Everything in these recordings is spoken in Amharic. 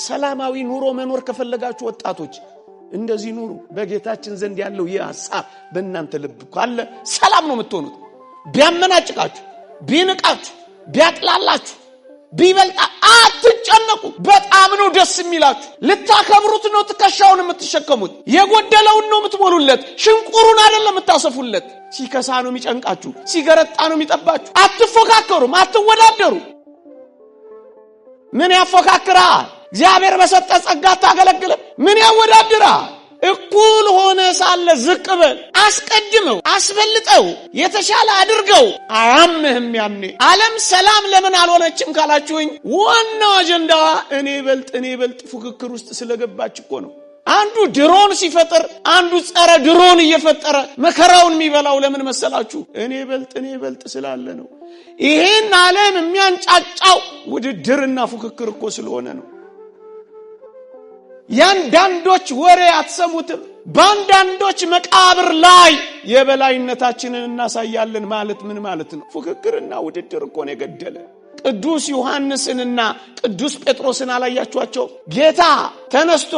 ሰላማዊ ኑሮ መኖር ከፈለጋችሁ ወጣቶች እንደዚህ ኑሩ። በጌታችን ዘንድ ያለው ይህ ሐሳብ በእናንተ ልብ ካለ ሰላም ነው የምትሆኑት። ቢያመናጭቃችሁ፣ ቢንቃችሁ፣ ቢያጥላላችሁ፣ ቢበልጣ አትጨነቁ። በጣም ነው ደስ የሚላችሁ። ልታከብሩት ነው ትከሻውን የምትሸከሙት። የጎደለውን ነው የምትሞሉለት፣ ሽንቁሩን አይደለም የምታሰፉለት። ሲከሳ ነው የሚጨንቃችሁ፣ ሲገረጣ ነው የሚጠባችሁ። አትፎካከሩም፣ አትወዳደሩ። ምን ያፎካክራል? እግዚአብሔር በሰጠ ጸጋ ታገለግልም። ምን ያወዳድራል? እኩል ሆነ ሳለ ዝቅ በል። አስቀድመው፣ አስበልጠው፣ የተሻለ አድርገው። አያምህም ያኔ ዓለም ሰላም ለምን አልሆነችም ካላችሁኝ ዋናው አጀንዳዋ እኔ በልጥ ፉክክር ውስጥ ስለገባች እኮ ነው። አንዱ ድሮን ሲፈጠር አንዱ ጸረ ድሮን እየፈጠረ መከራውን የሚበላው ለምን መሰላችሁ? እኔ በልጥ ስላለ ነው። ይሄን ዓለም የሚያንጫጫው ውድድርና ፉክክር እኮ ስለሆነ ነው። ያንዳንዶች ወሬ አትሰሙትም? ባንዳንዶች መቃብር ላይ የበላይነታችንን እናሳያለን ማለት ምን ማለት ነው? ፉክክርና ውድድር እኮ ነው የገደለ። ቅዱስ ዮሐንስንና ቅዱስ ጴጥሮስን አላያችኋቸው? ጌታ ተነስቶ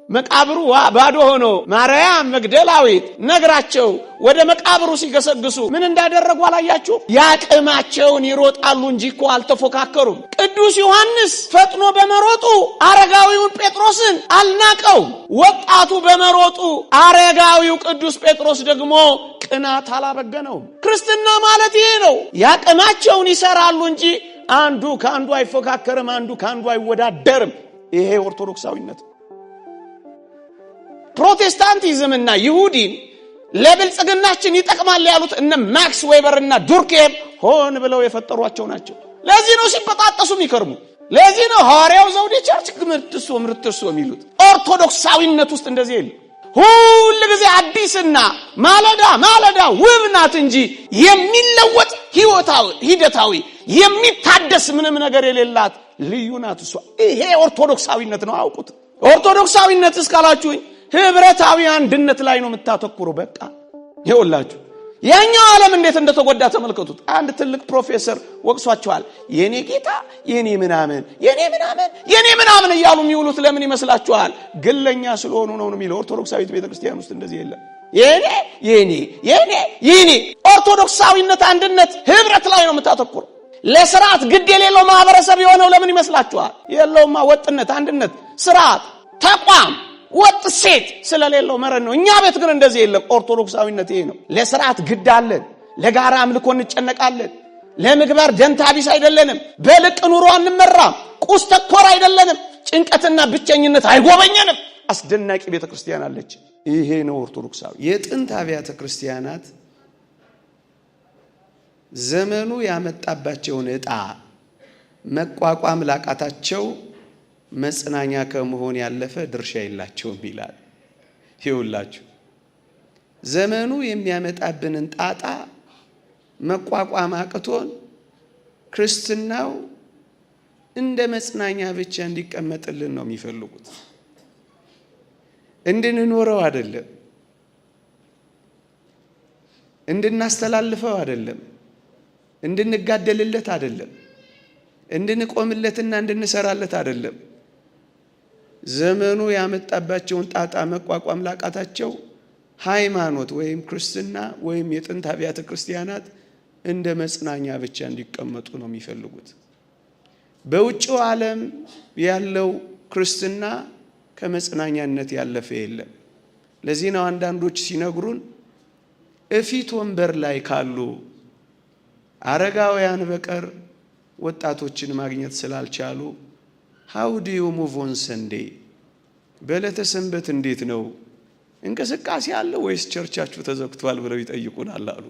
መቃብሩ ባዶ ሆኖ ማርያም መግደላዊት ነግራቸው ወደ መቃብሩ ሲገሰግሱ ምን እንዳደረጉ አላያችሁ? ያቅማቸውን ይሮጣሉ እንጂ እኮ አልተፎካከሩም። ቅዱስ ዮሐንስ ፈጥኖ በመሮጡ አረጋዊውን ጴጥሮስን አልናቀው። ወጣቱ በመሮጡ አረጋዊው ቅዱስ ጴጥሮስ ደግሞ ቅናት አላበገነው። ክርስትና ማለት ይሄ ነው። ያቅማቸውን ይሰራሉ እንጂ አንዱ ከአንዱ አይፎካከርም፣ አንዱ ከአንዱ አይወዳደርም። ይሄ ኦርቶዶክሳዊነት። ፕሮቴስታንቲዝምና ይሁዲን ለብልጽግናችን ይጠቅማል ያሉት እነ ማክስ ዌበርና ዱርኬም ሆን ብለው የፈጠሯቸው ናቸው። ለዚህ ነው ሲበጣጠሱ የሚከርሙ። ለዚህ ነው ሐዋርያው ዘውዴ ቸርች ምርትሶ የሚሉት። ኦርቶዶክሳዊነት ውስጥ እንደዚህ የለም። ሁሉ ጊዜ አዲስና ማለዳ ውብ ናት እንጂ የሚለወጥ ሂደታዊ የሚታደስ ምንም ነገር የሌላት ልዩ ናት እሷ። ይሄ ኦርቶዶክሳዊነት ነው። አውቁት። ኦርቶዶክሳዊነት እስካላችሁኝ ህብረታዊ አንድነት ላይ ነው የምታተኩሩ። በቃ ይኸውላችሁ ያኛው ዓለም እንዴት እንደተጎዳ ተመልከቱት። አንድ ትልቅ ፕሮፌሰር ወቅሷቸዋል። የኔ ጌታ የኔ ምናምን እያሉ የሚውሉት ለምን ይመስላችኋል? ግለኛ ስለሆኑ ነው የሚለው። ኦርቶዶክሳዊት ቤተክርስቲያን ውስጥ እንደዚህ የለም። የኔ ኦርቶዶክሳዊነት አንድነት ህብረት ላይ ነው የምታተኩሩ። ለስርዓት ግድ የሌለው ማህበረሰብ የሆነው ለምን ይመስላችኋል? የለውማ ወጥነት፣ አንድነት፣ ስርዓት፣ ተቋም ወጥ ሴት ስለሌለው መረን ነው። እኛ ቤት ግን እንደዚህ የለም። ኦርቶዶክሳዊነት ይሄ ነው። ለስርዓት ግድ አለን። ለጋራ አምልኮ እንጨነቃለን። ለምግባር ደንታቢስ አይደለንም። በልቅ ኑሮ አንመራም። ቁስ ተኮር አይደለንም። ጭንቀትና ብቸኝነት አይጎበኘንም። አስደናቂ ቤተክርስቲያን አለች። ይሄ ነው ኦርቶዶክሳዊ። የጥንት አብያተ ክርስቲያናት ዘመኑ ያመጣባቸውን ዕጣ መቋቋም ላቃታቸው መጽናኛ ከመሆን ያለፈ ድርሻ የላቸውም ይላል። ይውላችሁ ዘመኑ የሚያመጣብንን ጣጣ መቋቋም አቅቶን ክርስትናው እንደ መጽናኛ ብቻ እንዲቀመጥልን ነው የሚፈልጉት። እንድንኖረው አይደለም፣ እንድናስተላልፈው አይደለም፣ እንድንጋደልለት አይደለም፣ እንድንቆምለትና እንድንሰራለት አይደለም። ዘመኑ ያመጣባቸውን ጣጣ መቋቋም ላቃታቸው ሃይማኖት ወይም ክርስትና ወይም የጥንት አብያተ ክርስቲያናት እንደ መጽናኛ ብቻ እንዲቀመጡ ነው የሚፈልጉት። በውጭው ዓለም ያለው ክርስትና ከመጽናኛነት ያለፈ የለም። ለዚህ ነው አንዳንዶች ሲነግሩን እፊት ወንበር ላይ ካሉ አረጋውያን በቀር ወጣቶችን ማግኘት ስላልቻሉ how do you move on Sunday? በዕለተ ሰንበት እንዴት ነው እንቅስቃሴ አለ ወይስ ቸርቻችሁ ተዘግቷል ብለው ይጠይቁናል አሉ።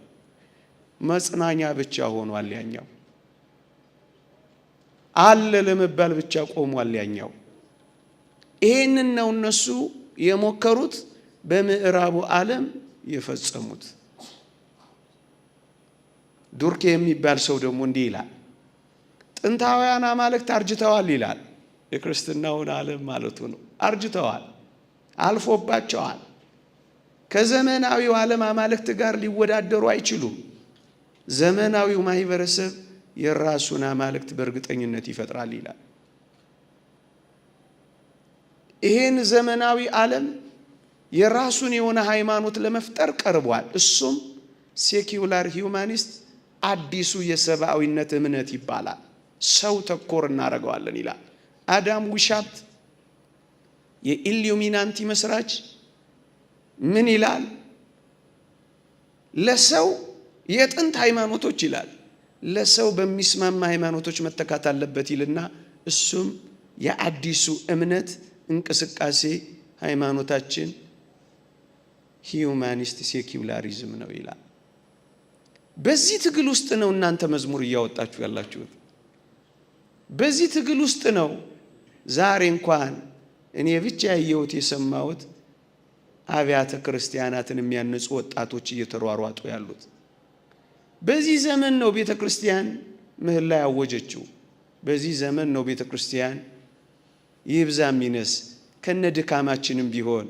መጽናኛ ብቻ ሆኗል ያኛው። አለ ለመባል ብቻ ቆሟል ያኛው። ይሄንን ነው እነሱ የሞከሩት፣ በምዕራቡ ዓለም የፈጸሙት። ዱርኬ የሚባል ሰው ደግሞ እንዲህ ይላል፣ ጥንታውያን አማልክት አርጅተዋል ይላል። የክርስትናውን ዓለም ማለቱ ነው። አርጅተዋል፣ አልፎባቸዋል። ከዘመናዊው ዓለም አማልክት ጋር ሊወዳደሩ አይችሉም። ዘመናዊው ማህበረሰብ የራሱን አማልክት በእርግጠኝነት ይፈጥራል ይላል። ይሄን ዘመናዊ ዓለም የራሱን የሆነ ሃይማኖት ለመፍጠር ቀርቧል። እሱም ሴኩላር ሂዩማኒስት አዲሱ የሰብአዊነት እምነት ይባላል። ሰው ተኮር እናደርገዋለን ይላል። አዳም ዊሻፕት የኢሉሚናንቲ መስራች ምን ይላል? ለሰው የጥንት ሃይማኖቶች ይላል ለሰው በሚስማማ ሃይማኖቶች መተካት አለበት ይልና እሱም የአዲሱ እምነት እንቅስቃሴ ሃይማኖታችን ሂዩማኒስት ሴኩላሪዝም ነው ይላል። በዚህ ትግል ውስጥ ነው እናንተ መዝሙር እያወጣችሁ ያላችሁት። በዚህ ትግል ውስጥ ነው ዛሬ እንኳን እኔ ብቻ ያየሁት የሰማሁት አብያተ ክርስቲያናትን የሚያነጹ ወጣቶች እየተሯሯጡ ያሉት። በዚህ ዘመን ነው ቤተ ክርስቲያን ምህላ ያወጀችው። በዚህ ዘመን ነው ቤተ ክርስቲያን ይብዛም ይነስ ከነድካማችንም ቢሆን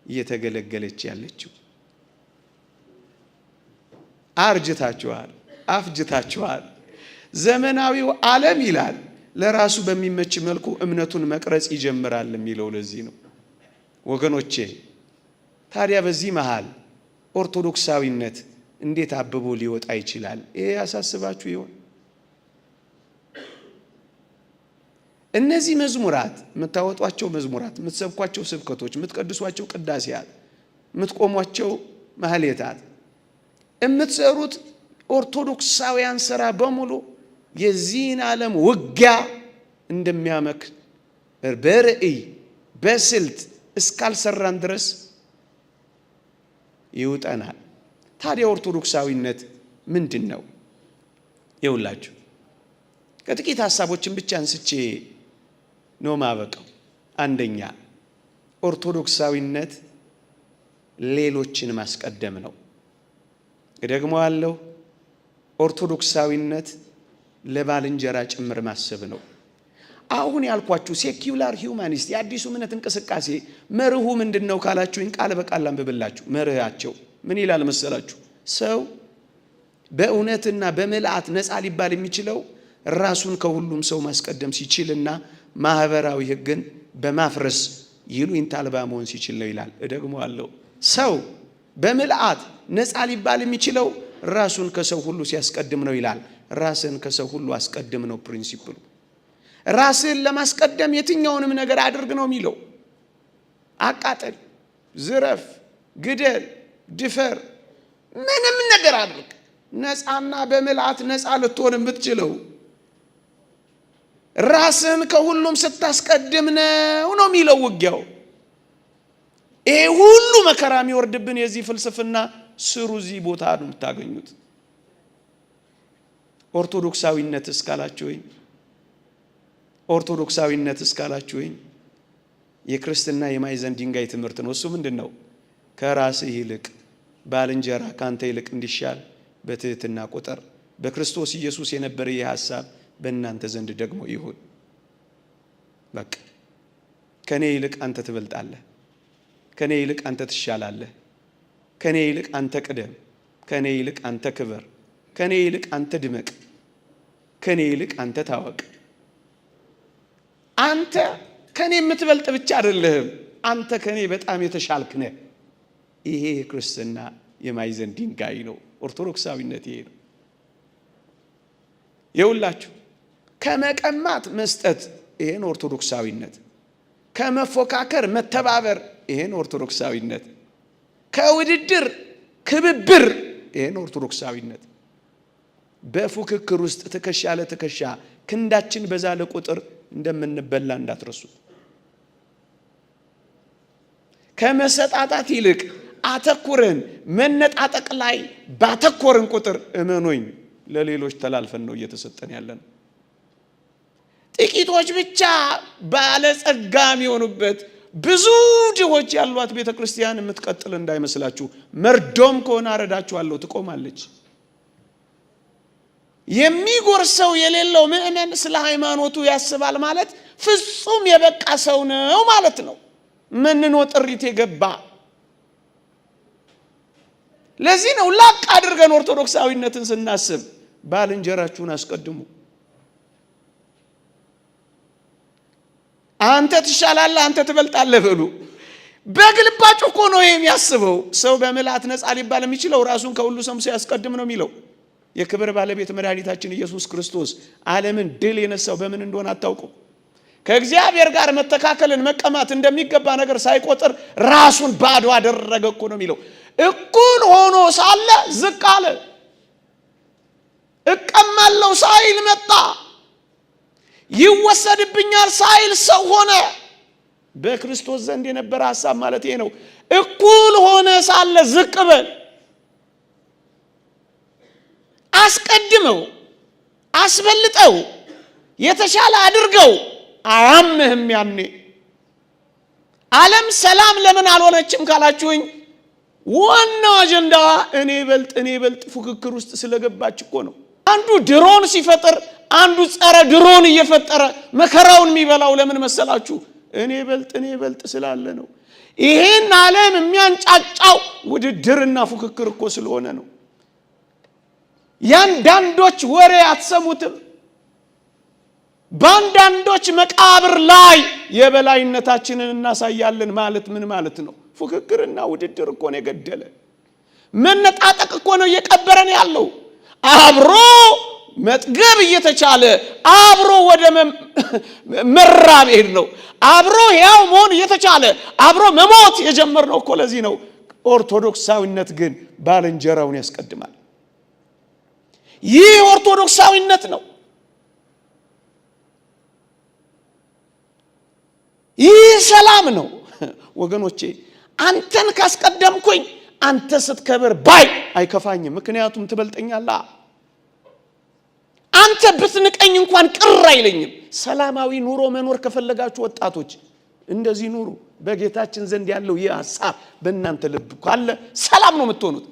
እየተገለገለች ያለችው። አርጅታችኋል፣ አፍጅታችኋል። ዘመናዊው ዓለም ይላል ለራሱ በሚመች መልኩ እምነቱን መቅረጽ ይጀምራል የሚለው ለዚህ ነው ወገኖቼ። ታዲያ በዚህ መሃል ኦርቶዶክሳዊነት እንዴት አብቦ ሊወጣ ይችላል? ይሄ ያሳስባችሁ ይሆን? እነዚህ መዝሙራት የምታወጧቸው መዝሙራት፣ የምትሰብኳቸው ስብከቶች፣ የምትቀድሷቸው ቅዳሴያት፣ የምትቆሟቸው ማህሌታት፣ የምትሰሩት ኦርቶዶክሳውያን ስራ በሙሉ የዚህን ዓለም ውጊያ እንደሚያመክን በርዕይ በስልት እስካልሰራን ድረስ ይውጠናል። ታዲያ ኦርቶዶክሳዊነት ምንድን ነው? ይውላችሁ ከጥቂት ሐሳቦችን ብቻ አንስቼ ነው ማበቃው። አንደኛ ኦርቶዶክሳዊነት ሌሎችን ማስቀደም ነው። ደግሞ አለው ኦርቶዶክሳዊነት ለባልንጀራ ጭምር ማሰብ ነው። አሁን ያልኳችሁ ሴኩላር ሂዩማኒስት የአዲሱ እምነት እንቅስቃሴ መርሁ ምንድነው ካላችሁኝ ቃል በቃል አንብብላችሁ። መርሃቸው ምን ይላል መሰላችሁ? ሰው በእውነትና በምልአት ነፃ ሊባል የሚችለው ራሱን ከሁሉም ሰው ማስቀደም ሲችልና ማህበራዊ ሕግን በማፍረስ ይሉኝታ አልባ መሆን ሲችል ነው ይላል። ደግሞ አለው ሰው በምልአት ነፃ ሊባል የሚችለው ራሱን ከሰው ሁሉ ሲያስቀድም ነው ይላል። ራስን ከሰው ሁሉ አስቀድም ነው ፕሪንሲፕሉ። ራስን ለማስቀደም የትኛውንም ነገር አድርግ ነው የሚለው። አቃጠል፣ ዝረፍ፣ ግደል፣ ድፈር፣ ምንም ነገር አድርግ። ነፃና በምልአት ነፃ ልትሆን የምትችለው ራስን ከሁሉም ስታስቀድም ነው የሚለው ውጊያው። ይሄ ሁሉ መከራ የሚወርድብን የዚህ ፍልስፍና ስሩ እዚህ ቦታ ነው የምታገኙት። ኦርቶዶክሳዊነት እስካላችሁኝ ኦርቶዶክሳዊነት እስካላችሁኝ የክርስትና የማዕዘን ድንጋይ ትምህርት ነው። እሱ ምንድነው? ከራስህ ይልቅ ባልንጀራ ካንተ ይልቅ እንዲሻል በትህትና ቁጠር። በክርስቶስ ኢየሱስ የነበረ ይህ ሐሳብ በእናንተ ዘንድ ደግሞ ይሁን። በቃ ከኔ ይልቅ አንተ ትበልጣለህ፣ ከኔ ይልቅ አንተ ትሻላለህ፣ ከኔ ይልቅ አንተ ቅደም፣ ከኔ ይልቅ አንተ ክበር፣ ከኔ ይልቅ አንተ ድመቅ፣ ከኔ ይልቅ አንተ ታወቅ። አንተ ከኔ የምትበልጥ ብቻ አይደለህም፣ አንተ ከኔ በጣም የተሻልክ ነህ። ይሄ የክርስትና የማዕዘን ድንጋይ ነው። ኦርቶዶክሳዊነት ይሄ ነው። የሁላችሁ ከመቀማት መስጠት ይሄን ኦርቶዶክሳዊነት፣ ከመፎካከር መተባበር ይሄን ኦርቶዶክሳዊነት፣ ከውድድር ክብብር ይሄን ኦርቶዶክሳዊነት። በፉክክር ውስጥ ትከሻ ለትከሻ ክንዳችን በዛለ ቁጥር እንደምንበላ እንዳትረሱት። ከመሰጣጣት ይልቅ አተኩረን መነጣጠቅ ላይ ባተኮርን ቁጥር እመኑኝ ለሌሎች ተላልፈን ነው እየተሰጠን ያለን። ጥቂቶች ብቻ ባለጸጋ የሚሆኑበት ብዙ ድሆች ያሏት ቤተ ክርስቲያን የምትቀጥል እንዳይመስላችሁ። መርዶም ከሆነ አረዳችኋለሁ፣ ትቆማለች። የሚጎርሰው የሌለው ምእመን ስለ ሃይማኖቱ ያስባል ማለት ፍጹም የበቃ ሰው ነው ማለት ነው። መንኖ ጥሪት የገባ። ለዚህ ነው ላቅ አድርገን ኦርቶዶክሳዊነትን ስናስብ ባልንጀራችሁን አስቀድሙ። አንተ ትሻላለህ፣ አንተ ትበልጣለህ በሉ። በግልባጩ እኮ ነው የሚያስበው። ሰው በምልአት ነፃ ሊባል የሚችለው ራሱን ከሁሉ ሰምቶ ያስቀድም ነው የሚለው። የክብር ባለቤት መድኃኒታችን ኢየሱስ ክርስቶስ ዓለምን ድል የነሳው በምን እንደሆነ አታውቁም? ከእግዚአብሔር ጋር መተካከልን መቀማት እንደሚገባ ነገር ሳይቆጥር ራሱን ባዶ አደረገ እኮ ነው የሚለው። እኩል ሆኖ ሳለ ዝቅ አለ። እቀማለሁ ሳይል መጣ። ይወሰድብኛል ሳይል ሰው ሆነ። በክርስቶስ ዘንድ የነበረ ሐሳብ ማለት ይሄ ነው። እኩል ሆነ ሳለ ዝቅ በል። አስቀድመው፣ አስበልጠው፣ የተሻለ አድርገው። አያምህም። ያኔ ዓለም ሰላም ለምን አልሆነችም ካላችሁኝ፣ ዋናው አጀንዳዋ እኔ በልጥ ፉክክር ውስጥ ስለገባች እኮ ነው። አንዱ ድሮን ሲፈጠር አንዱ ጸረ ድሮን እየፈጠረ መከራውን የሚበላው ለምን መሰላችሁ? እኔ በልጥ ስላለ ነው። ይሄን ዓለም የሚያንጫጫው ውድድርና ፉክክር እኮ ስለሆነ ነው። ያንዳንዶች ወሬ አትሰሙትም? በአንዳንዶች መቃብር ላይ የበላይነታችንን እናሳያለን ማለት ምን ማለት ነው? ፉክክርና ውድድር እኮ ነው የገደለ። መነጣጠቅ እኮ ነው እየቀበረን ያለው። አብሮ መጥገብ እየተቻለ አብሮ ወደ መራብ ሄድ ነው። አብሮ ያው መሆን እየተቻለ አብሮ መሞት የጀመርነው እኮ ለዚህ ነው። ኦርቶዶክሳዊነት ግን ባልንጀራውን ያስቀድማል። ይህ ኦርቶዶክሳዊነት ነው። ይህ ሰላም ነው ወገኖቼ። አንተን ካስቀደምኩኝ አንተ ስትከበር ባይ አይከፋኝም፣ ምክንያቱም ትበልጠኛለህ። አንተ ብትንቀኝ እንኳን ቅር አይለኝም። ሰላማዊ ኑሮ መኖር ከፈለጋችሁ ወጣቶች እንደዚህ ኑሩ። በጌታችን ዘንድ ያለው ይህ ሐሳብ በእናንተ ልብ ካለ ሰላም ነው የምትሆኑት።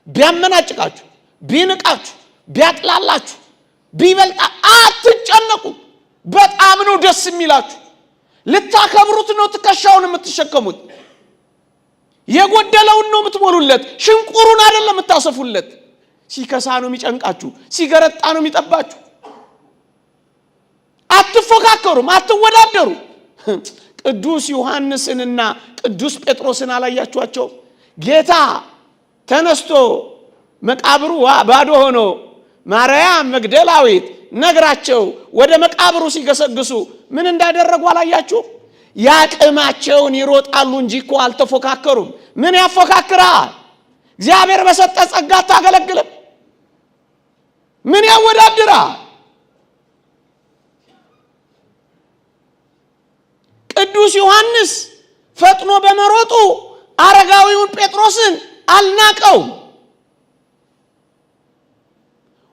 ቢያመናጭቃችሁ፣ ቢንቃችሁ፣ ቢያጥላላችሁ፣ ቢበልጣ አትጨነቁ። በጣም ነው ደስ የሚላችሁ። ልታከብሩት ነው ትከሻውን የምትሸከሙት። የጎደለውን ነው የምትሞሉለት፣ ሽንቁሩን አይደለም የምታሰፉለት። ሲከሳ ነው የሚጨንቃችሁ፣ ሲገረጣ ነው የሚጠባችሁ። አትፎካከሩም፣ አትወዳደሩ። ቅዱስ ዮሐንስንና ቅዱስ ጴጥሮስን አላያችኋቸው? ጌታ ተነስቶ መቃብሩ ባዶ ሆኖ ማርያም መግደላዊት ነግራቸው ወደ መቃብሩ ሲገሰግሱ ምን እንዳደረጉ አላያችሁ? ያቅማቸውን ይሮጣሉ እንጂ እኮ አልተፎካከሩም። ምን ያፎካክራል? እግዚአብሔር በሰጠ ጸጋ አታገለግልም? ምን ያወዳድራል? ቅዱስ ዮሐንስ ፈጥኖ በመሮጡ አረጋዊውን ጴጥሮስን አልናቀውም።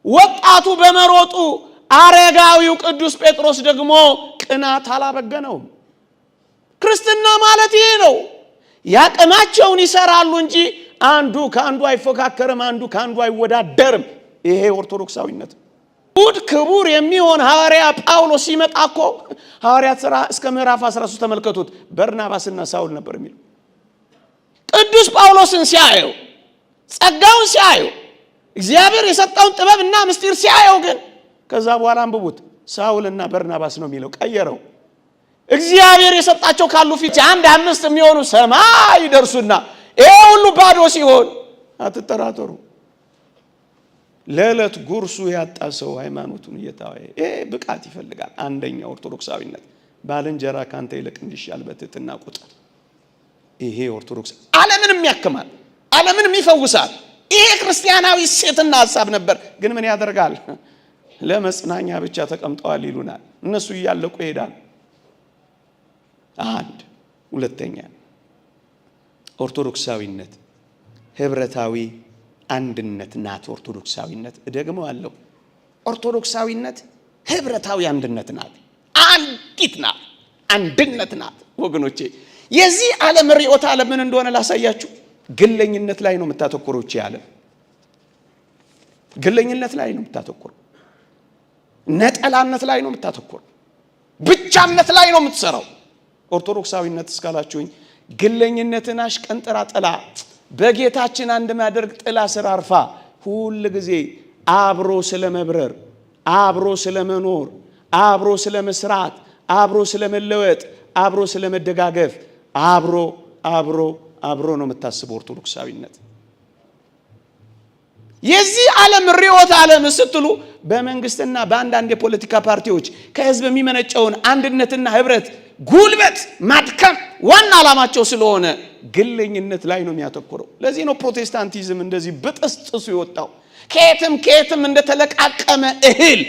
ወጣቱ በመሮጡ አረጋዊው ቅዱስ ጴጥሮስ ደግሞ ቅናት አላበገነውም። ክርስትና ማለት ይሄ ነው። ያቅማቸውን ይሰራሉ እንጂ አንዱ ከአንዱ አይፎካከርም፣ አንዱ ከአንዱ አይወዳደርም። ይሄ ኦርቶዶክሳዊነት። ውድ ክቡር የሚሆን ሐዋርያ ጳውሎስ ሲመጣ እኮ ሐዋርያት ሥራ እስከ ምዕራፍ 13 ተመልከቱት። በርናባስና ሳውል ነበር የሚለው። ቅዱስ ጳውሎስን ሲያየው፣ ጸጋውን ሲያየው፣ እግዚአብሔር የሰጠውን ጥበብና ምስጢር ሲያየው ግን ከዛ በኋላ አንብቡት፣ ሳውልና በርናባስ ነው የሚለው። ቀየረው። እግዚአብሔር የሰጣቸው ካሉ ፊት አንድ አምስት የሚሆኑ ሰማይ ይደርሱና ይሄ ሁሉ ባዶ ሲሆን አትጠራጠሩ። ለዕለት ጉርሱ ያጣ ሰው ሃይማኖቱን እየታወ ይሄ ብቃት ይፈልጋል። አንደኛ ኦርቶዶክሳዊነት ባልንጀራ ካንተ ይልቅ እንዲሻል በትህትና ቁጠር። ይሄ ኦርቶዶክስ ዓለምንም ያክማል፣ ዓለምንም ይፈውሳል። ይሄ ክርስቲያናዊ ሴትና ሐሳብ ነበር። ግን ምን ያደርጋል? ለመጽናኛ ብቻ ተቀምጠዋል ይሉናል። እነሱ እያለቁ ይሄዳል። አንድ ሁለተኛ ኦርቶዶክሳዊነት ህብረታዊ አንድነት ናት። ኦርቶዶክሳዊነት ደግሞ አለው። ኦርቶዶክሳዊነት ህብረታዊ አንድነት ናት። አንዲት ናት፣ አንድነት ናት። ወገኖቼ የዚህ ዓለም ርዕዮተ ዓለም ምን እንደሆነ ላሳያችሁ። ግለኝነት ላይ ነው የምታተኩረው። እቺ ዓለም ግለኝነት ላይ ነው የምታተኩረው። ነጠላነት ላይ ነው የምታተኩረው። ብቻነት ላይ ነው የምትሰራው። ኦርቶዶክሳዊነት እስካላችሁኝ ግለኝነትን አሽቀንጥራ ጥላ በጌታችን አንድ ማደርግ ጥላ ስር አርፋ ሁሉ ጊዜ አብሮ ስለመብረር፣ አብሮ ስለመኖር፣ አብሮ ስለመስራት፣ አብሮ ስለመለወጥ፣ አብሮ ስለመደጋገፍ አብሮ ነው የምታስበው ኦርቶዶክሳዊነት። የዚህ ዓለም ርዕዮተ ዓለም ስትሉ በመንግስትና በአንዳንድ የፖለቲካ ፓርቲዎች ከህዝብ የሚመነጨውን አንድነትና ህብረት ጉልበት ማድከም ዋና ዓላማቸው ስለሆነ ግለኝነት ላይ ነው የሚያተኩረው። ለዚህ ነው ፕሮቴስታንቲዝም እንደዚህ በጥስጥሱ የወጣው፣ ከየትም እንደተለቃቀመ እህል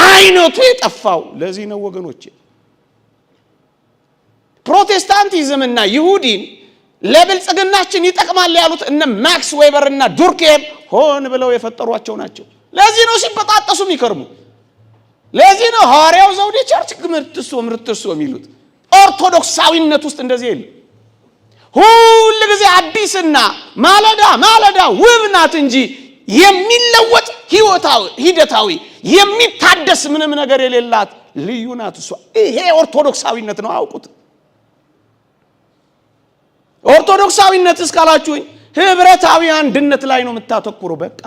አይነቱ የጠፋው። ለዚህ ነው ወገኖቼ ፕሮቴስታንቲዝምና ይሁዲን ለብልጽግናችን ይጠቅማል ያሉት እነ ማክስ ዌበርና ዱርኬም ሆን ብለው የፈጠሯቸው ናቸው። ለዚህ ነው ሲበጣጠሱ የሚከርሙ። ለዚህ ነው ሐዋርያው ዘውዴ ቸርች ምርትሶ የሚሉት። ኦርቶዶክሳዊነት ውስጥ እንደዚህ የለም። ሁሉ ጊዜ አዲስና ማለዳ ውብ ናት እንጂ የሚለወጥ ሂደታዊ የሚታደስ ምንም ነገር የሌላት ልዩ ናት እሷ። ይሄ ኦርቶዶክሳዊነት ነው። አውቁት። ኦርቶዶክሳዊነት እስካላችሁኝ ህብረታዊ አንድነት ላይ ነው የምታተኩረው። በቃ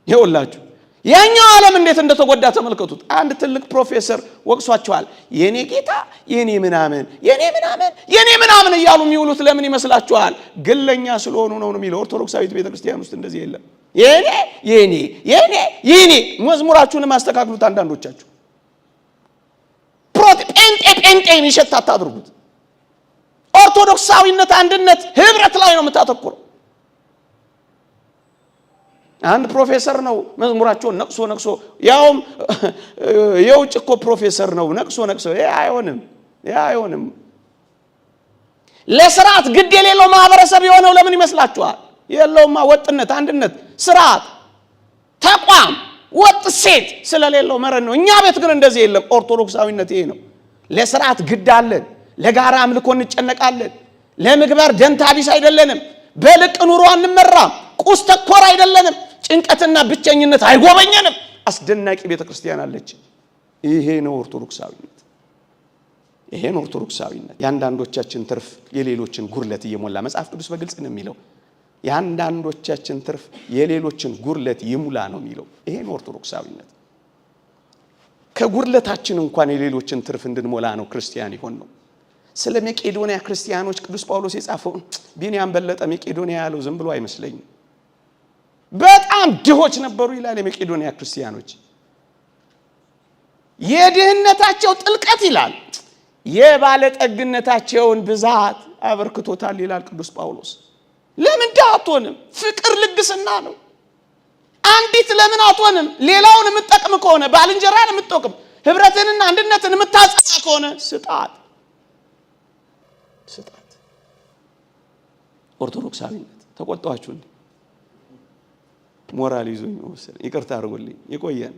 ይኸውላችሁ ያኛው ዓለም እንዴት እንደተጎዳ ተመልከቱት። አንድ ትልቅ ፕሮፌሰር ወቅሷቸዋል። የኔ ጌታ የኔ ምናምን እያሉ የሚውሉት ለምን ይመስላችኋል? ግለኛ ስለሆኑ ነው የሚለው። ኦርቶዶክሳዊት ቤተክርስቲያን ውስጥ እንደዚህ የለም። የኔ መዝሙራችሁንም አስተካክሉት። አንዳንዶቻችሁ ጴንጤ ይሸታት አድርጉት። ኦርቶዶክሳዊነት አንድነት ህብረት ላይ ነው የምታተኩረው። አንድ ፕሮፌሰር ነው መዝሙራቸውን ነቅሶ ያውም የውጭ እኮ ፕሮፌሰር ነው ነቅሶ ይሄ አይሆንም። ለስርዓት ግድ የሌለው ማህበረሰብ የሆነው ለምን ይመስላችኋል? የለውማ ወጥነት፣ አንድነት፣ ስርዓት፣ ተቋም፣ ወጥ ሴት ስለሌለው መረን ነው። እኛ ቤት ግን እንደዚህ የለም። ኦርቶዶክሳዊነት ይሄ ነው። ለስርዓት ግድ አለን። ለጋራ አምልኮ እንጨነቃለን። ለምግባር ደንታ ቢስ አይደለንም። በልቅ ኑሮ አንመራም። ቁስ ተኮር አይደለንም። ጭንቀትና ብቸኝነት አይጎበኘንም። አስደናቂ ቤተክርስቲያን አለች። ይሄ ነው ኦርቶዶክሳዊነት። የአንዳንዶቻችን ትርፍ የሌሎችን ጉርለት እየሞላ መጽሐፍ ቅዱስ በግልጽ ነው የሚለው። የአንዳንዶቻችን ትርፍ የሌሎችን ጉርለት ይሙላ ነው የሚለው። ይሄ ነው ኦርቶዶክሳዊነት። ከጉርለታችን እንኳን የሌሎችን ትርፍ እንድንሞላ ነው ክርስቲያን ይሆን ነው። ስለ መቄዶንያ ክርስቲያኖች ቅዱስ ጳውሎስ የጻፈው ቢንያም በለጠ መቄዶንያ ያለው ዝም ብሎ አይመስለኝም። በጣም ድሆች ነበሩ ይላል። የመቄዶንያ ክርስቲያኖች የድህነታቸው ጥልቀት ይላል የባለጠግነታቸውን ብዛት አበርክቶታል ይላል ቅዱስ ጳውሎስ። ለምን ድሃ አትሆንም? ፍቅር ልግስና ነው። አንዲት ለምን አትሆንም? ሌላውን የምትጠቅም ከሆነ ባልንጀራን የምትጠቅም ህብረትንና አንድነትን የምታጸና ከሆነ ስጣት። ኦርቶዶክሳዊነት ተቆጣችሁ እንዴ? ሞራል ይዞኝ ወሰደ። ይቅርታ አድርጉልኝ። ይቆየን።